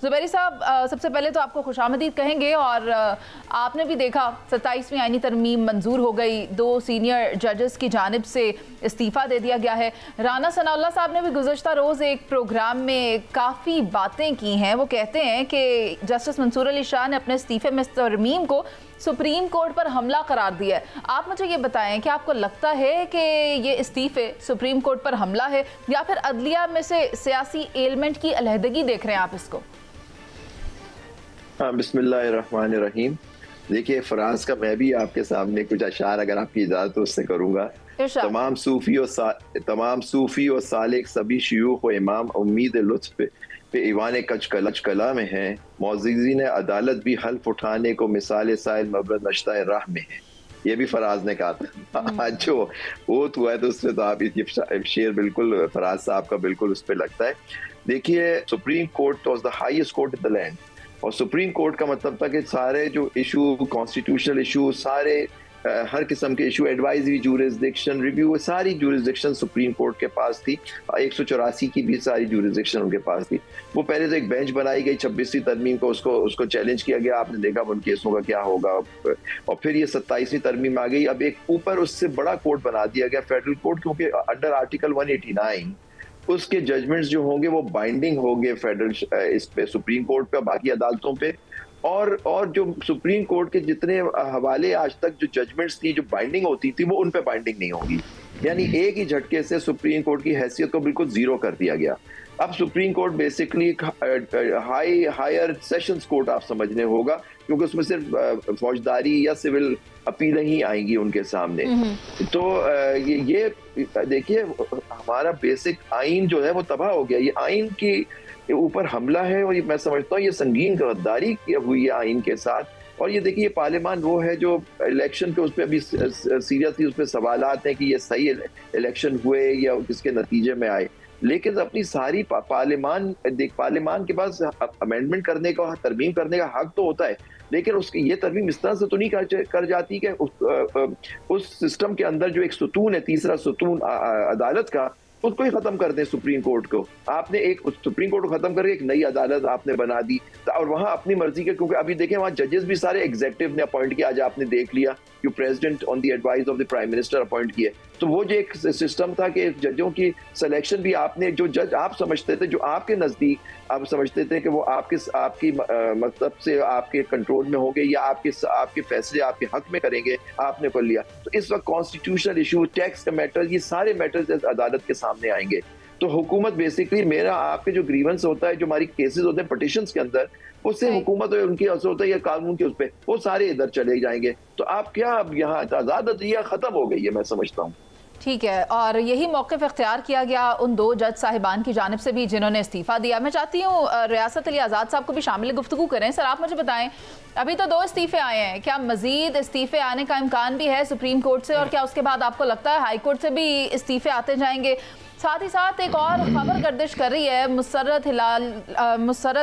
ज़ुबैरी साहब, सबसे पहले तो आपको खुशामदीद कहेंगे और आपने भी देखा 27वीं आईनी तरमीम मंजूर हो गई, 2 सीनियर जजेस की जानिब से इस्तीफ़ा दे दिया गया है। राना सनाउल्लाह साहब ने भी गुज़श्ता रोज़ एक प्रोग्राम में काफ़ी बातें की हैं। वो कहते हैं कि जस्टिस मंसूर अली शाह ने अपने इस्तीफ़े में तरमीम को सुप्रीम कोर्ट पर हमला करार दिया है। आप मुझे ये बताएं कि आपको लगता है कि ये इस्तीफ़े सुप्रीम कोर्ट पर हमला है या फिर अदलिया में से सियासी एलिमेंट की अलहदगी देख रहे हैं आप इसको? हाँ, बिस्मिल्लाहिर्रहमानिर्रहीम। देखिए, फराज का मैं भी आपके सामने कुछ अशार अगर आपकी इजाज़त हो उससे करूँगा। तमाम सूफ़ी और सालिक सभी शयूख व इमाम उम्मीद लुत्फ़ पे ईवान कला में हैं। मौज़ीज़ीन अदालत भी हल्फ उठाने को मिसाल साइल मबरद नश्ता राह में है। ये भी फराज ने कहा था। आज जो वोट हुआ है तो उसमें तो आप ये शेर बिल्कुल फराज साहब का बिल्कुल उस पर लगता है। देखिए, supreme court was the highest court in the land, और सुप्रीम कोर्ट का मतलब था कि सारे जो इशू, कॉन्स्टिट्यूशनल इशू, सारे हर किस्म के इशू, एडवाइजरी, जुरिस्डिक्शन, रिव्यू, सारी जुरिस्डिक्शन सुप्रीम कोर्ट के पास थी। 184 की भी सारी जुरिस्डिक्शन उनके पास थी। वो पहले तो एक बेंच बनाई गई 26वीं तरमीम को, उसको चैलेंज किया गया। आपने देखा उन केसों का क्या होगा। और फिर ये 27वीं तरमीम आ गई। अब एक ऊपर उससे बड़ा कोर्ट बना दिया गया, फेडरल कोर्ट, क्योंकि अंडर आर्टिकल 189 उसके जजमेंट्स जो होंगे वो बाइंडिंग होंगे फेडरल इस पे, सुप्रीम कोर्ट पे, बाकी अदालतों पे। और जो सुप्रीम कोर्ट के जितने हवाले आज तक जो जजमेंट्स थी जो बाइंडिंग होती थी वो उन पे बाइंडिंग नहीं होगी। यानी एक ही झटके से सुप्रीम कोर्ट की हैसियत को बिल्कुल जीरो कर दिया गया। अब supreme court basically higher sessions court आप समझने होगा, क्योंकि उसमें सिर्फ फौजदारी या सिविल अपीलें ही आएंगी उनके सामने। तो ये देखिए, हमारा बेसिक आइन जो है वो तबाह हो गया। ये आइन के ऊपर हमला है, और ये मैं समझता हूँ ये संगीन गद्दारी की हुई है आइन के साथ। और ये देखिए, पार्लियामान वो है जो इलेक्शन के उस पर अभी सीरियसली उस पर सवालात हैं कि ये सही इलेक्शन हुए या किसके नतीजे में आए। लेकिन अपनी सारी पार्लियामान के पास अमेंडमेंट करने का, तरमीम करने का हक तो होता है, लेकिन उसकी ये तरमीम इस तरह से तो नहीं कर जाती कि उस सिस्टम के अंदर जो एक सुतून है, तीसरा सुतून अदालत का, उसको ही खत्म कर दें। सुप्रीम कोर्ट को आपने एक सुप्रीम कोर्ट को खत्म करके एक नई अदालत आपने बना दी, और वहां अपनी मर्जी के, क्योंकि अभी देखें वहां जजेस भी सारे एग्जीक्यूटिव ने अपॉइंट किया। आज आपने देख लिया कि president on the advice of the prime minister appoint किए। तो वो जो एक सिस्टम था कि जजों की सिलेक्शन भी आपने, जो जज आप समझते थे, जो आपके नजदीक आप समझते थे कि वो आपकी मतलब से आपके कंट्रोल में होंगे या आपके फैसले आपके हक में करेंगे, आपने कर लिया। तो इस वक्त कॉन्स्टिट्यूशनल इशू, टैक्स के मैटर, ये सारे मैटर्स अदालत के सामने आएंगे। तो हुकूमत बेसिकली, मेरा आपके जो ग्रीवेंस होता है, जो हमारी केसेस होते हैं पिटिशंस के अंदर, उससे हुकूमत उनकी असर होता है या कानून के उस पर, वो सारे इधर चले जाएंगे। तो आप क्या, अब यहाँ आज़ाद खत्म हो गई है, मैं समझता हूँ। ठीक है, और यही मौक़िफ़ इख्तियार किया गया उन 2 जज साहिबान की जानिब से भी जिन्होंने इस्तीफ़ा दिया। मैं चाहती हूँ रियासत अली आज़ाद साहब को भी शामिल गुफ्तगू करें। सर, आप मुझे बताएं, अभी तो 2 इस्तीफ़े आए हैं, क्या मज़ीद इस्तीफ़े आने का इम्कान भी है सुप्रीम कोर्ट से, और क्या उसके बाद आपको लगता है हाई कोर्ट से भी इस्तीफ़े आते जाएंगे? साथ ही साथ एक और खबर गर्दिश कर रही है मुसर्रत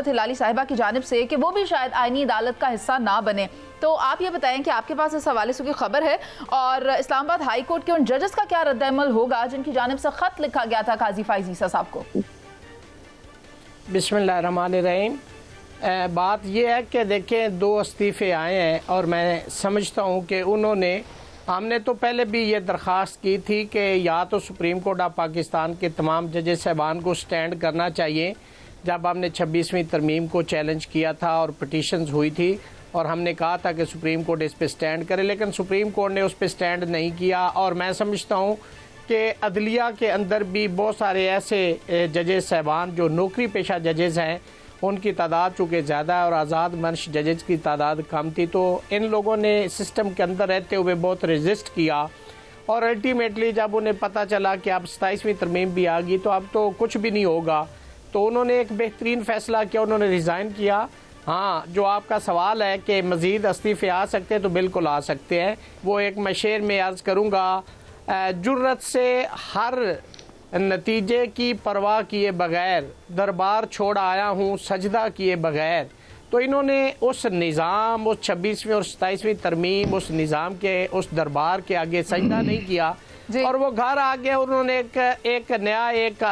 हिलाली साहिबा की जानिब से कि वो भी शायद आईनी अदालत का हिस्सा ना बने। तो आप ये बताएं कि आपके पास इस हवाले से कोई खबर है, और इस्लामाबाद हाई कोर्ट के उन जजेस का क्या रद्द-ए-अमल होगा जिनकी जानिब से खत लिखा गया था काजी फाइज ईसा साहब को? बिस्मिल्लाहिर्रहमानिर्रहीम। बात यह है कि देखें, 2 इस्तीफ़े आए हैं, और मैं समझता हूँ कि उन्होंने, हमने तो पहले भी ये दरख्वास्त की थी कि या तो सुप्रीम कोर्ट ऑफ पाकिस्तान के तमाम जजेस साहबान को स्टैंड करना चाहिए। जब हमने 26वीं तरमीम को चैलेंज किया था और पटिशन्स हुई थी, और हमने कहा था कि सुप्रीम कोर्ट इस पे स्टैंड करे, लेकिन सुप्रीम कोर्ट ने उस पे स्टैंड नहीं किया। और मैं समझता हूँ कि अदलिया के अंदर भी बहुत सारे ऐसे जजेस साहबान जो नौकरी पेशा जजेस हैं, उनकी तादाद चूँकि ज़्यादा है और आज़ाद मंश जजेस की तादाद कम थी, तो इन लोगों ने सिस्टम के अंदर रहते हुए बहुत रेजिस्ट किया। और अल्टीमेटली जब उन्हें पता चला कि अब 27वीं तरमीम भी आ गई तो अब तो कुछ भी नहीं होगा, तो उन्होंने एक बेहतरीन फ़ैसला किया, उन्होंने रिज़ाइन किया। हाँ, जो आपका सवाल है कि मज़ीद इस्तीफ़े आ सकते हैं, तो बिल्कुल आ सकते हैं। वो एक मैं शेर में अर्ज़ करूँगा, जुर्रत से हर नतीजे की परवाह किए बगैर दरबार छोड़ आया हूँ सजदा किए बगैर। तो इन्होंने उस निज़ाम, उस 26वीं और 27वीं तरमीम, उस निज़ाम के, उस दरबार के आगे सजदा नहीं किया, और वो घर आ गए। उन्होंने एक नया एक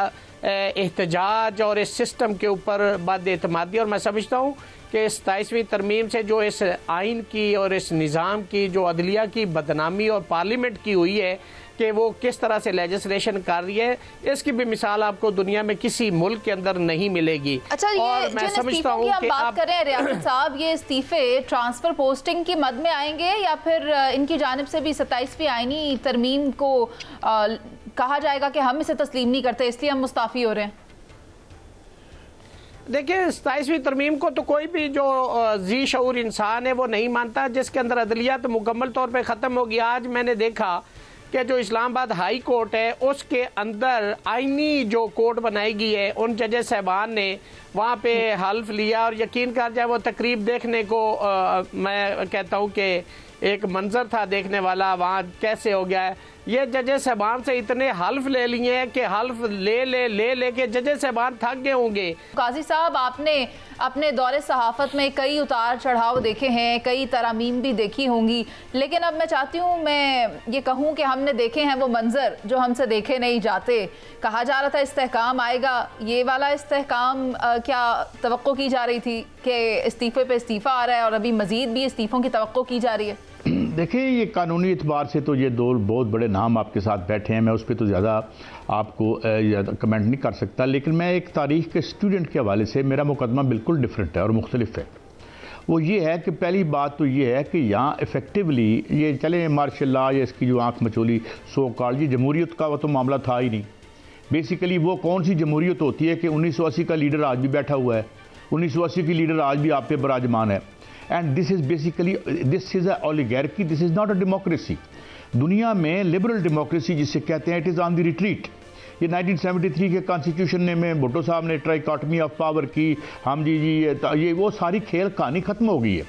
एहतजाज और इस सिस्टम के ऊपर बद-एतमादी। और मैं समझता हूँ कि 27वीं तरमीम से जो इस आइन की और इस निज़ाम की जो अदलिया की बदनामी और पार्लियामेंट की हुई है कि वो किस तरह से लेजिस्लेशन कर रही है, इसकी भी मिसाल आपको दुनिया में किसी मुल्क के अंदर नहीं मिलेगी। अच्छा, और मैं समझता हूँ कि बात कर रहे हैं रियासत साहब, ये इस्तीफे ट्रांसफर पोस्टिंग की मद में आएंगे या फिर इनकी जानिब से भी 27वीं आईनी तरमीम को कहा जाएगा कि हम इसे तस्लीम नहीं करते इसलिए हम मुस्ताफी हो रहे हैं? देखिए, 27वीं तरमीम को तो कोई भी जो जी शऊर इंसान है वो नहीं मानता, जिसके अंदर अदलिया तो मुकम्मल तौर पे ख़त्म होगी। आज मैंने देखा कि जो इस्लामाबाद हाई कोर्ट है उसके अंदर आईनी जो कोर्ट बनाई गई है, उन जजेस साहबान ने वहाँ पे हल्फ लिया और यकीन कर जाए वो तकरीब देखने को मैं कहता हूँ कि एक मंजर था देखने वाला, वहाँ कैसे हो गया है। ये जजेस साहबान से इतने हल्फ ले लिए हैं कि हल्फ ले के जजेस साहबान थक गए होंगे। काजी साहब, आपने अपने दौरे सहाफ़त में कई उतार चढ़ाव देखे हैं, कई तरामीम भी देखी होंगी, लेकिन अब मैं चाहती हूँ मैं ये कहूँ कि हमने देखे हैं वो मंजर जो हमसे देखे नहीं जाते। कहा जा रहा था इस्तेहकाम आएगा, ये वाला इस्तेहकाम क्या तवक्को की जा रही थी कि इस्तीफ़े पे इस्तीफ़ा आ रहा है और अभी मज़ीद भी इस्तीफ़ों की तवक्को की जा रही है? देखिए, ये कानूनी एतबार से तो ये दो बहुत बड़े नाम आपके साथ बैठे हैं, मैं उस पर तो ज़्यादा आपको कमेंट नहीं कर सकता, लेकिन मैं एक तारीख़ के स्टूडेंट के हवाले से मेरा मुकदमा बिल्कुल डिफरेंट है और मुख्तलिफ है। वो ये है कि पहली बात तो ये है कि यहाँ इफ़ेक्टिवली ये चले मार्शल लॉ या इसकी जो आँख मचोली सो कॉल, ये जमहूरियत का वो तो मामला था ही नहीं। बेसिकली वो कौन सी जमहूरियत होती है कि 1980 का लीडर आज भी बैठा हुआ है, 1980 की लीडर आज भी आप पे बराजमान है। And this is basically this is a oligarchy, this is not a democracy. दुनिया में लिबरल डेमोक्रेसी जिसे कहते हैं, it is on the retreat. ये 1973 के कॉन्स्टिट्यूशन में भुट्टो साहब ने ट्राइकॉटमी ऑफ पावर की, हम जी ये वो सारी खेल कहानी ख़त्म हो गई है।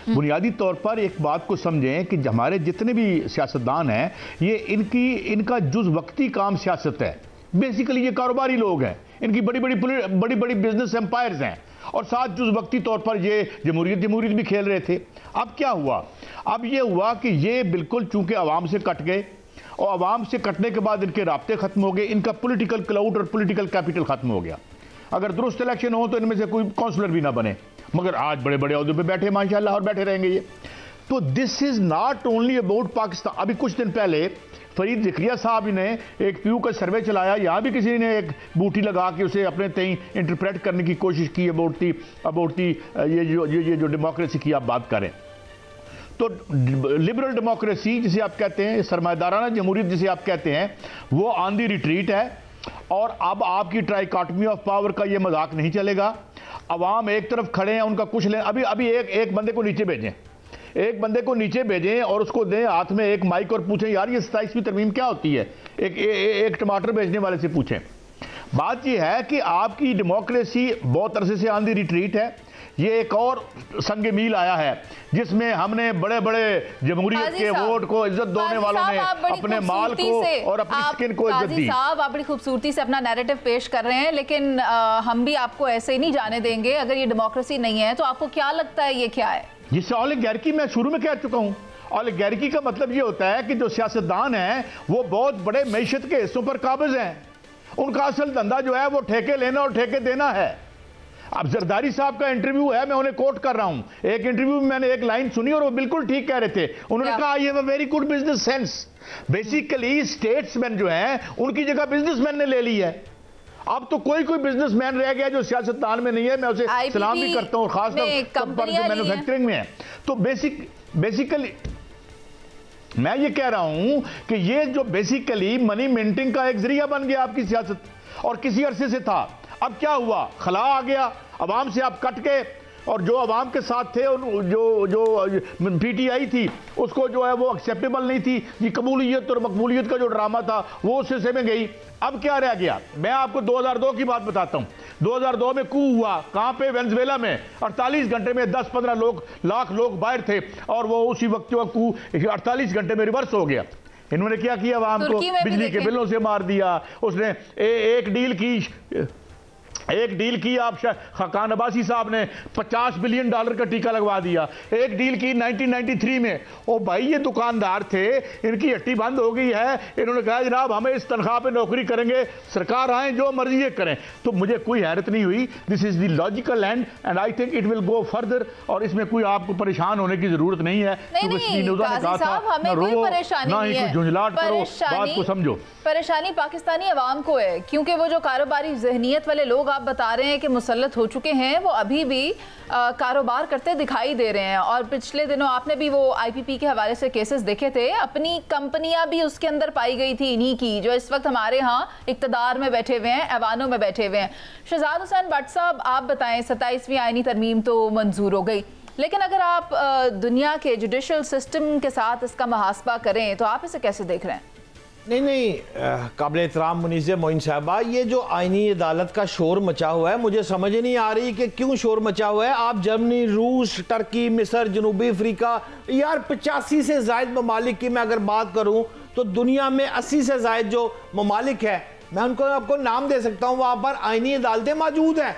बुनियादी तौर पर एक बात को समझें कि हमारे जितने भी सियासतदान हैं ये इनका जुज़ वक्ती काम सियासत है। बेसिकली ये कारोबारी लोग हैं, इनकी बड़ी बड़ी बिजनेस एम्पायर्स हैं और साथ जुज़ वक्ती तौर पर ये जमहूरियत भी खेल रहे थे। अब क्या हुआ? अब ये हुआ कि ये बिल्कुल चूंकि आवाम से कट गए और आवाम से कटने के बाद इनके राब्ते ख़त्म हो गए, इनका पॉलिटिकल क्लाउड और पॉलिटिकल कैपिटल ख़त्म हो गया। अगर दुरुस्त इलेक्शन हो तो इनमें से कोई काउंसलर भी ना बने, मगर आज बड़े बड़े अहदों पे बैठे माशाल्लाह और बैठे रहेंगे ये। तो this is not only about Pakistan. अभी कुछ दिन पहले फरीद ज़िक्रिया साहब ने एक प्यू का सर्वे चलाया, यहाँ भी किसी ने एक बूटी लगा के उसे अपने तई इंटरप्रेट करने की कोशिश की अबाउट ये जो डेमोक्रेसी की आप बात करें। तो लिबरल डेमोक्रेसी जिसे आप कहते हैं, सरमायादाराना जमहूरियत जिसे आप कहते हैं, वो ऑन दी रिट्रीट है। और अब आपकी ट्राइकॉटमी ऑफ पावर का ये मजाक नहीं चलेगा। अवाम एक तरफ खड़े हैं, उनका कुछ लें। अभी एक बंदे को नीचे भेजें, एक बंदे को नीचे भेजें और उसको दें हाथ में एक माइक और पूछें यार ये 27वीं तरमीम क्या होती है। एक टमाटर बेचने वाले से पूछें। बात यह है कि आपकी डेमोक्रेसी बहुत अरसे से ऑन दी रिट्रीट है। ये एक और संग मील आया है जिसमें हमने बड़े बड़े जमहूरियत के वोट को इज्जत देने वालों ने अपने माल को और अपनी स्किन को इज्जत दी। साहब, आप बड़ी खूबसूरती से अपना नैरेटिव पेश कर रहे हैं, लेकिन हम भी आपको ऐसे ही नहीं जाने देंगे। अगर ये डेमोक्रेसी नहीं है तो आपको क्या लगता है ये क्या है? जिससे ओलिगार्की मैं शुरू में कह चुका हूं। ओलिगार्की का मतलब ये होता है कि जो सियासतदान हैं वो बहुत बड़े मैशत के हिस्सों पर काबिज हैं। उनका असल धंधा जो है वो ठेके लेना और ठेके देना है। अब जरदारी साहब का इंटरव्यू है, मैं उन्हें कोट कर रहा हूं। एक इंटरव्यू में मैंने एक लाइन सुनी और वो बिल्कुल ठीक कह रहे थे। उन्होंने कहा I have a very good business sense. Basically statesman जो हैं उनकी जगह बिजनेसमैन ने ले ली है। अब तो कोई बिजनेसमैन रह गया जो सियासतदान में नहीं है। मैं उसे सलाम भी करता हूं, खासतौर पर जो मैन्युफैक्चरिंग में है। तो बेसिकली मैं ये कह रहा हूं कि ये जो बेसिकली मनी मिंटिंग का एक जरिया बन गया आपकी सियासत, और किसी अरसे से था। अब क्या हुआ? खला आ गया, अवाम से आप कट गए और जो अवाम के साथ थे जो पीटीआई थी उसको जो है वो एक्सेप्टेबल नहीं थी। ये कबूलियत और मकबूलियत का जो ड्रामा था वो उस हिस्से में गई। अब क्या रह गया? मैं आपको 2002 की बात बताता हूं। 2002 में कू हुआ, कहां पे? वेनेजुएला में। 48 घंटे में 10-15 लाख लोग बाहर थे और वो उसी वक्त जो कू 48 घंटे में रिवर्स हो गया। इन्होंने क्या किया? अवाम को बिजली के बिलों से मार दिया। उसने एक डील की एक डील की आप खान अब्बासी साहब ने $50 बिलियन का टीका लगवा दिया। एक डील की 1993 में, ओ भाई ये दुकानदार थे, इनकी हट्टी बंद हो गई है, इन्होंने कहा जनाब हमें इस तनख्वाह पे नौकरी करेंगे, सरकार आए जो मर्जी ये करें। तो मुझे कोई हैरत नहीं हुई। This is the logical and and I think it will go further, और इसमें कोई आपको परेशान होने की जरूरत नहीं है। झुंझलाहट करो, बात को समझो। परेशानी पाकिस्तानी अवाम को है, क्योंकि वो जो कारोबारी जहनियत वाले लोग आप बता रहे हैं कि मुसल्लत हो चुके हैं, वो अभी भी कारोबार करते दिखाई दे रहे हैं। और पिछले दिनों आपने भी वो IPP के हवाले से केसेस देखे थे, अपनी कंपनियां भी उसके अंदर पाई गई थी इन्हीं की, जो इस वक्त हमारे यहाँ इक्तदार में बैठे हुए हैं, ऐवानों में बैठे हुए हैं। शहजाद हुसैन भट्ट साहब, आप बताएं, 27वीं आईनी तरमीम तो मंजूर हो गई, लेकिन अगर आप दुनिया के जुडिशल सिस्टम के साथ इसका मुहासबा करें तो आप इसे कैसे देख रहे हैं? नहीं, काबिल एहतराम मुनीज़ मोइन साहबा, ये जो आईनी अदालत का शोर मचा हुआ है, मुझे समझ नहीं आ रही कि क्यों शोर मचा हुआ है। आप जर्मनी, रूस, टर्की, मिस्र, जनूबी अफ्रीका, यार 85 से ज़ायद ममालिक की मैं अगर बात करूँ तो दुनिया में 80 से ज़ायद जो ममालिक है, मैं उनको आपको नाम दे सकता हूँ, वहाँ पर आईनी अदालतें मौजूद हैं।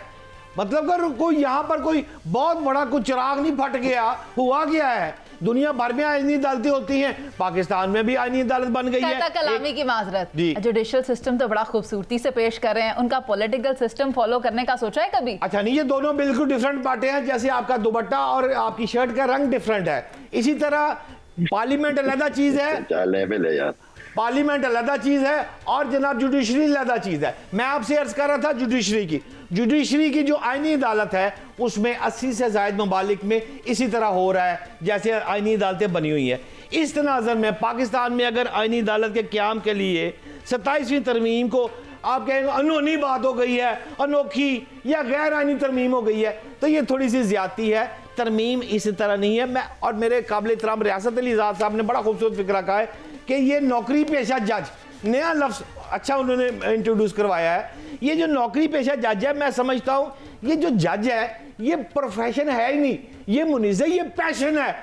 मतलब अगर कोई यहाँ पर कोई बहुत बड़ा कुछ चिराग नहीं फट गया, हुआ क्या है, दुनिया भर में आईनी अदालतें होती हैं, पाकिस्तान में भी आईनी अदालत बन गई है। कलामी की माजरत, जुडिशल सिस्टम तो बड़ा खूबसूरती से पेश कर रहे हैं, उनका पॉलिटिकल सिस्टम फॉलो करने का सोचा है कभी? अच्छा नहीं, ये दोनों बिल्कुल डिफरेंट बातें हैं। जैसे आपका दुपट्टा और आपकी शर्ट का रंग डिफरेंट है, इसी तरह पार्लियामेंट अलग चीज है, पार्लियामेंट अलग चीज है, और जनाब जुडिशरी अलग चीज है। मैं आपसे अर्ज कर रहा था जुडिशरी की जो आईनी अदालत है उसमें 80 से ज़ायद ममालिक में इसी तरह हो रहा है जैसे आईनी अदालतें बनी हुई हैं। इस तनाज़र में पाकिस्तान में अगर आईनी अदालत के क़याम के लिए 27वीं तरमीम को आप कहेंगे अनोखी बात हो गई है, अनोखी या गैर आईनी तरमीम हो गई है, तो ये थोड़ी सी ज्यादती है। तरमीम इस तरह नहीं है। मैं और मेरे काबिल एहतराम रियासत अली आज़ाद साहब ने बड़ा खूबसूरत फिक्रा कहा है कि ये नौकरी पेशा जज, नया लफ्ज़ अच्छा उन्होंने इंट्रोड्यूस करवाया है। ये जो नौकरी पेशा जज है, मैं समझता हूँ ये जो जज है ये प्रोफेशन है ही नहीं, ये मुनीज़ है, ये पैशन है।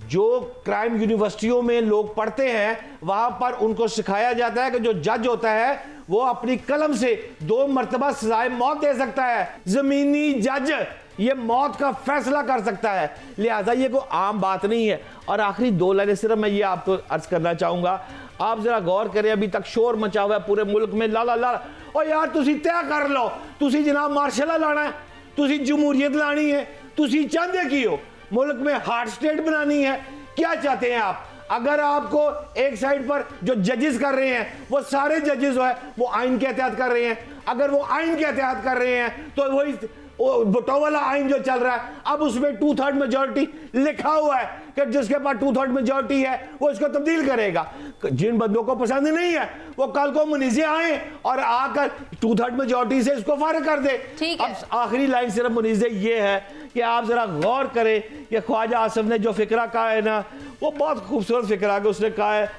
जो क्राइम यूनिवर्सिटियों में लोग पढ़ते हैं वहां पर उनको सिखाया जाता है कि जो जज होता है वो अपनी कलम से 2 मरतबा सजाए मौत दे सकता है। जमीनी जज ये मौत का फैसला कर सकता है, लिहाजा ये कोई आम बात नहीं है। और आखिरी 2 लाइनें सिर्फ मैं ये आपको अर्ज करना चाहूंगा, आप जरा गौर करें, अभी तक शोर मचा हुआ है पूरे मुल्क में, ला ला ला, और यार तुसी तय कर लो, तुसी जनाब मार्शल लाना है, तुसी जमहूरियत लानी है, तुसी चाहते की हो मुल्क में हार्ड स्टेट बनानी है, क्या चाहते हैं आप? अगर आपको एक साइड पर जो जजेस कर रहे हैं वो सारे जजेस जो है वो आइन के तहत कर रहे हैं, अगर वो आइन के तहत कर रहे हैं तो वही भुट्टो वाला आइन जो चल रहा है, अब उसमें 2/3 मेजॉरिटी लिखा हुआ है कि जिसके पास 2/3 मेजॉरिटी है वो इसको तब्दील करेगा। जिन बंदों को पसंद नहीं है वो कल को मुनीज़े आए और आकर 2/3 मेजॉरिटी से इसको फारिग कर दे। अब आखिरी लाइन सिर्फ मुनीज़े ये है कि आप जरा गौर करें कि ख्वाजा आसिफ ने जो फिक्रा कहा है ना, वो बहुत खूबसूरत फिक्रा है। उसने कहा है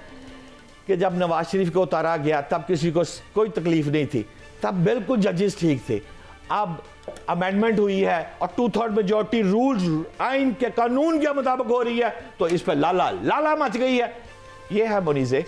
कि जब नवाज शरीफ को उतारा गया तब किसी को कोई तकलीफ नहीं थी, तब बिल्कुल जजेस ठीक थे। अब अमेंडमेंट हुई है और 2/3 मेजॉरिटी रूल्स आइन के कानून के मुताबिक हो रही है, तो इस पर लाला लाला मच गई है। ये है मुनीज़े।